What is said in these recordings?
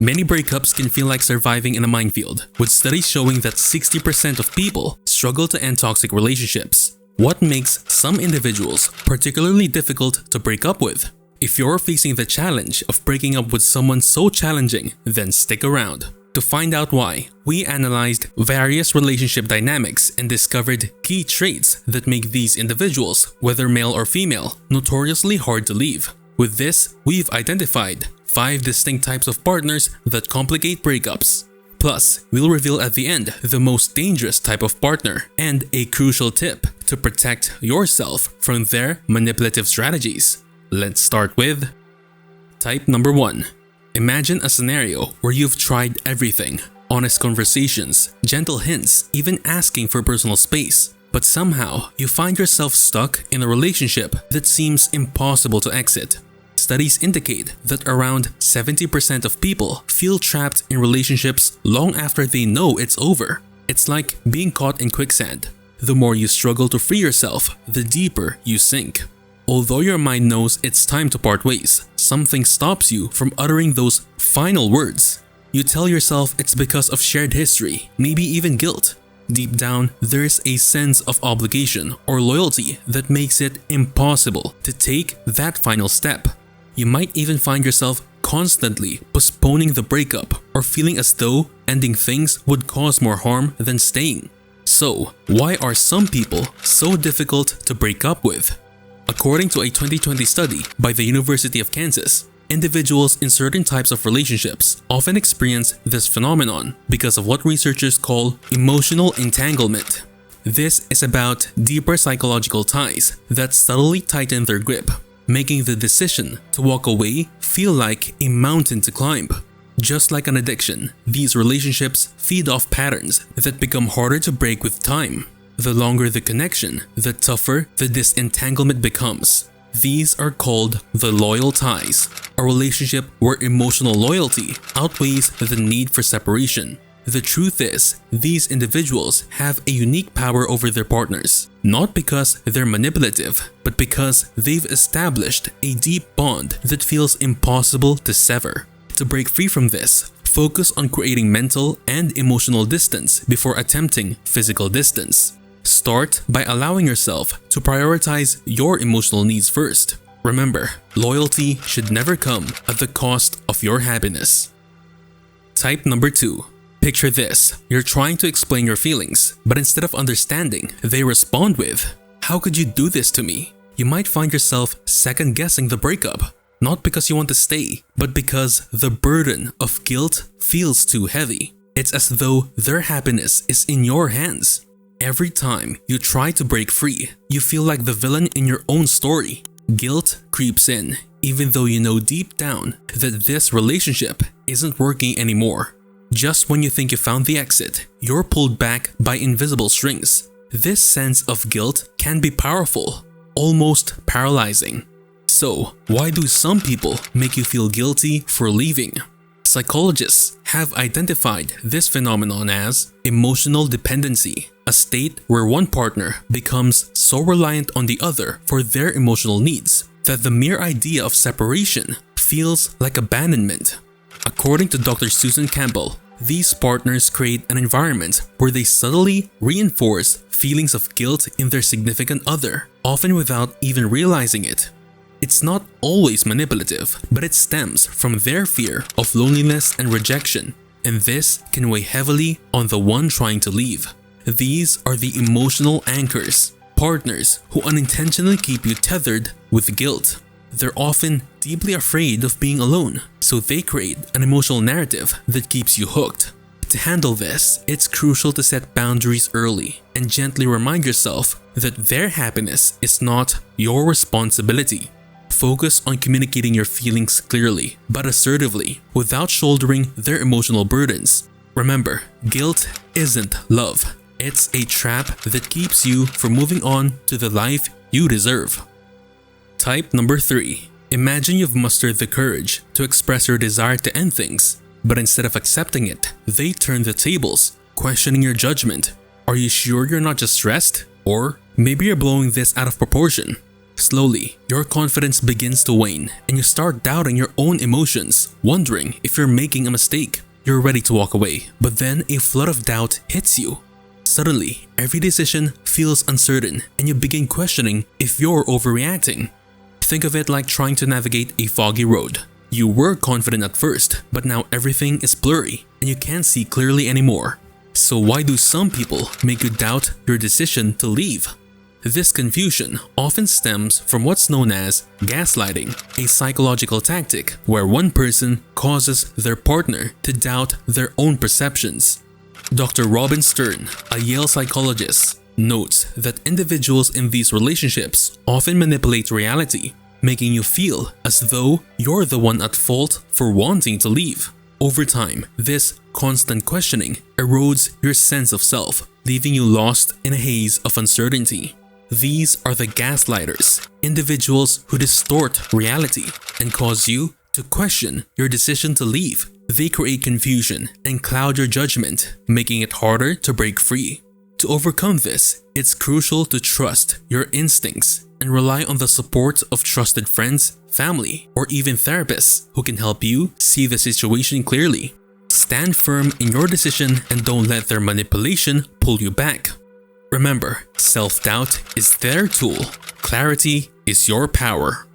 Many breakups can feel like surviving in a minefield, with studies showing that 60% of people struggle to end toxic relationships. What makes some individuals particularly difficult to break up with? If you're facing the challenge of breaking up with someone so challenging, then stick around. To find out why, we analyzed various relationship dynamics and discovered key traits that make these individuals, whether male or female, notoriously hard to leave. With this, we've identified 5 distinct types of partners that complicate breakups. Plus, we'll reveal at the end the most dangerous type of partner and a crucial tip to protect yourself from their manipulative strategies. Let's start with type number 1. Imagine a scenario where you've tried everything: honest conversations, gentle hints, even asking for personal space. But somehow, you find yourself stuck in a relationship that seems impossible to exit. Studies indicate that around 70% of people feel trapped in relationships long after they know it's over. It's like being caught in quicksand. The more you struggle to free yourself, the deeper you sink. Although your mind knows it's time to part ways, something stops you from uttering those final words. You tell yourself it's because of shared history, maybe even guilt. Deep down, there's a sense of obligation or loyalty that makes it impossible to take that final step. You might even find yourself constantly postponing the breakup or feeling as though ending things would cause more harm than staying. So, why are some people so difficult to break up with? According to a 2020 study by the University of Kansas, individuals in certain types of relationships often experience this phenomenon because of what researchers call emotional entanglement. This is about deeper psychological ties that subtly tighten their grip, making the decision to walk away feel like a mountain to climb. Just like an addiction, these relationships feed off patterns that become harder to break with time. The longer the connection, the tougher the disentanglement becomes. These are called the loyal ties, a relationship where emotional loyalty outweighs the need for separation. The truth is, these individuals have a unique power over their partners, not because they're manipulative, but because they've established a deep bond that feels impossible to sever. To break free from this, focus on creating mental and emotional distance before attempting physical distance. Start by allowing yourself to prioritize your emotional needs first. Remember, loyalty should never come at the cost of your happiness. Type number 2. Picture this: you're trying to explain your feelings, but instead of understanding, they respond with, "How could you do this to me?" You might find yourself second-guessing the breakup, not because you want to stay, but because the burden of guilt feels too heavy. It's as though their happiness is in your hands. Every time you try to break free, you feel like the villain in your own story. Guilt creeps in, even though you know deep down that this relationship isn't working anymore. Just when you think you found the exit, you're pulled back by invisible strings. This sense of guilt can be powerful, almost paralyzing. So, why do some people make you feel guilty for leaving? Psychologists have identified this phenomenon as emotional dependency, a state where one partner becomes so reliant on the other for their emotional needs that the mere idea of separation feels like abandonment. According to Dr. Susan Campbell, these partners create an environment where they subtly reinforce feelings of guilt in their significant other, often without even realizing it. It's not always manipulative, but it stems from their fear of loneliness and rejection, and this can weigh heavily on the one trying to leave. These are the emotional anchors, partners who unintentionally keep you tethered with guilt. They're often deeply afraid of being alone, so they create an emotional narrative that keeps you hooked. To handle this, it's crucial to set boundaries early and gently remind yourself that their happiness is not your responsibility. Focus on communicating your feelings clearly, but assertively, without shouldering their emotional burdens. Remember, guilt isn't love. It's a trap that keeps you from moving on to the life you deserve. Type number 3. Imagine you've mustered the courage to express your desire to end things, but instead of accepting it, they turn the tables, questioning your judgment. Are you sure you're not just stressed? Or maybe you're blowing this out of proportion. Slowly, your confidence begins to wane and you start doubting your own emotions, wondering if you're making a mistake. You're ready to walk away, but then a flood of doubt hits you. Suddenly, every decision feels uncertain and you begin questioning if you're overreacting. Think of it like trying to navigate a foggy road. You were confident at first, but now everything is blurry and you can't see clearly anymore. So why do some people make you doubt your decision to leave? This confusion often stems from what's known as gaslighting, a psychological tactic where one person causes their partner to doubt their own perceptions. Dr. Robin Stern, a Yale psychologist, notes that individuals in these relationships often manipulate reality, making you feel as though you're the one at fault for wanting to leave. Over time, this constant questioning erodes your sense of self, leaving you lost in a haze of uncertainty. These are the gaslighters, individuals who distort reality and cause you to question your decision to leave. They create confusion and cloud your judgment, making it harder to break free. To overcome this, it's crucial to trust your instincts and rely on the support of trusted friends, family, or even therapists who can help you see the situation clearly. Stand firm in your decision and don't let their manipulation pull you back. Remember, self-doubt is their tool. Clarity is your power.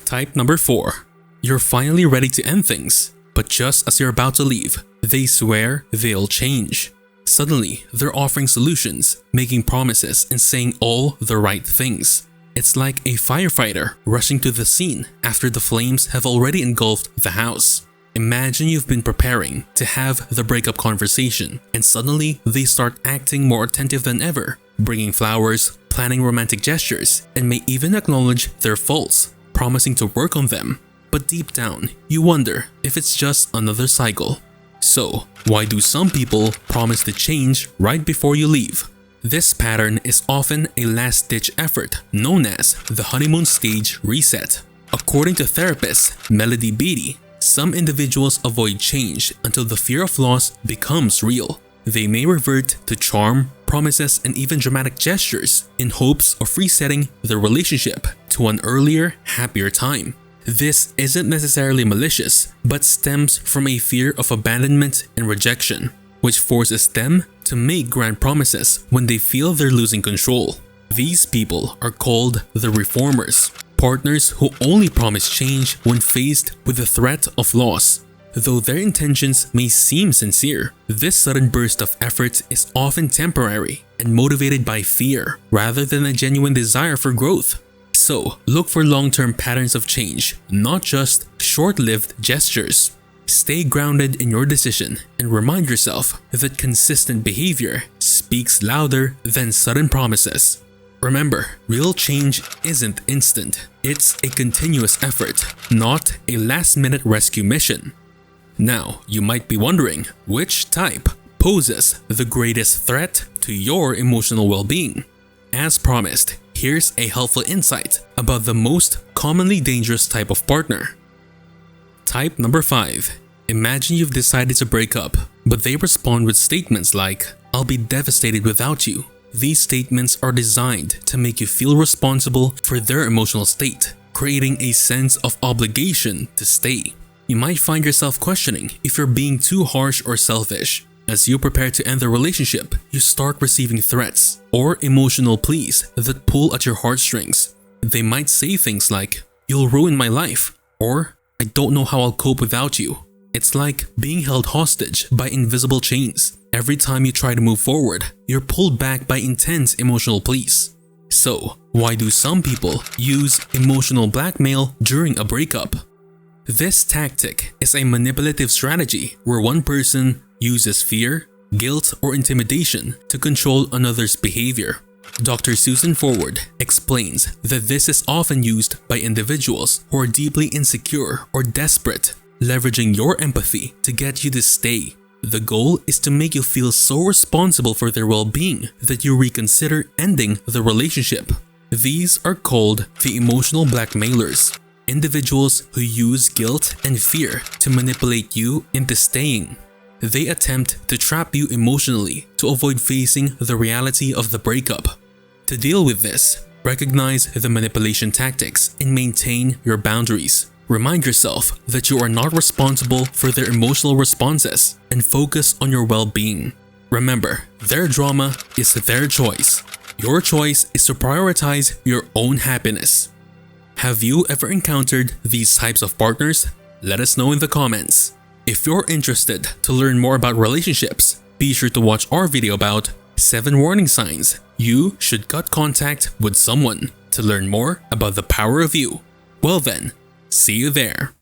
Type number 4. You're finally ready to end things, but just as you're about to leave, they swear they'll change. Suddenly, they're offering solutions, making promises, and saying all the right things. It's like a firefighter rushing to the scene after the flames have already engulfed the house. Imagine you've been preparing to have the breakup conversation, and suddenly they start acting more attentive than ever, bringing flowers, planning romantic gestures, and may even acknowledge their faults, promising to work on them. But deep down, you wonder if it's just another cycle. So, why do some people promise to change right before you leave? This pattern is often a last-ditch effort known as the honeymoon stage reset. According to therapist Melody Beatty, some individuals avoid change until the fear of loss becomes real. They may revert to charm, promises, and even dramatic gestures in hopes of resetting the relationship to an earlier, happier time. This isn't necessarily malicious, but stems from a fear of abandonment and rejection, which forces them to make grand promises when they feel they're losing control. These people are called the reformers, partners who only promise change when faced with the threat of loss. Though their intentions may seem sincere, this sudden burst of effort is often temporary and motivated by fear rather than a genuine desire for growth. So, look for long-term patterns of change, not just short-lived gestures. Stay grounded in your decision and remind yourself that consistent behavior speaks louder than sudden promises. Remember, real change isn't instant. It's a continuous effort, not a last-minute rescue mission. Now, you might be wondering, which type poses the greatest threat to your emotional well-being? As promised, here's a helpful insight about the most commonly dangerous type of partner. Type number 5. Imagine you've decided to break up, but they respond with statements like, "I'll be devastated without you." These statements are designed to make you feel responsible for their emotional state, creating a sense of obligation to stay. You might find yourself questioning if you're being too harsh or selfish. As you prepare to end the relationship, you start receiving threats or emotional pleas that pull at your heartstrings. They might say things like, "You'll ruin my life," or "I don't know how I'll cope without you." It's like being held hostage by invisible chains. Every time you try to move forward, you're pulled back by intense emotional pleas. So, why do some people use emotional blackmail during a breakup? This tactic is a manipulative strategy where one person uses fear, guilt, or intimidation to control another's behavior. Dr. Susan Forward explains that this is often used by individuals who are deeply insecure or desperate, leveraging your empathy to get you to stay. The goal is to make you feel so responsible for their well-being that you reconsider ending the relationship. These are called the emotional blackmailers, individuals who use guilt and fear to manipulate you into staying. They attempt to trap you emotionally to avoid facing the reality of the breakup. To deal with this, Recognize the manipulation tactics and maintain your boundaries. Remind yourself that you are not responsible for their emotional responses and focus on your well-being. Remember, their drama is their choice. Your choice is to prioritize your own happiness. Have you ever encountered these types of partners? Let us know in the comments. If you're interested to learn more about relationships, be sure to watch our video about 7 warning signs you should cut contact with someone to learn more about the power of you. Well then, see you there.